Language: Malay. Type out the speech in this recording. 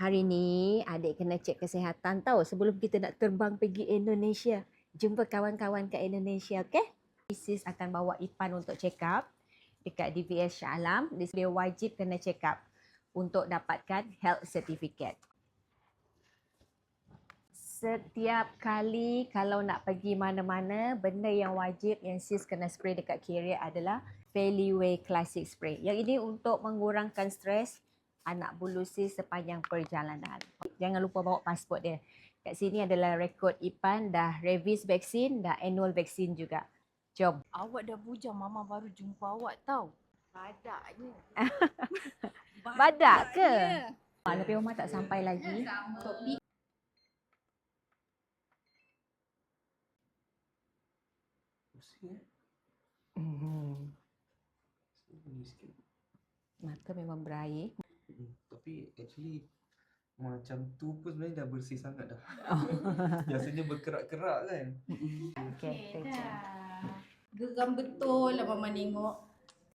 Hari ni adik kena cek kesihatan tahu sebelum kita nak terbang pergi Indonesia. Jumpa kawan-kawan kat Indonesia, okey? Sis akan bawa Ipan untuk check up dekat DVS Shah Alam. Dia wajib kena check up untuk dapatkan health certificate. Setiap kali kalau nak pergi mana-mana, benda yang wajib yang sis kena spray dekat carrier adalah Feliway Classic Spray. Yang ini untuk mengurangkan stres anak bulu sis sepanjang perjalanan. Jangan lupa bawa pasport dia. Kat sini adalah rekod Ipan dah rabies vaksin, dah annual vaksin juga. Jom. Awak dah bujang, Mama baru jumpa awak tau. Badaknya. Badak ke? Lebih rumah tak sampai lagi. Mata memang berair. Tapi actually macam tu pun sebenarnya dah bersih sangat dah. Biasanya berkerak-kerak kan. Okay, Geram betul lah Mama tengok.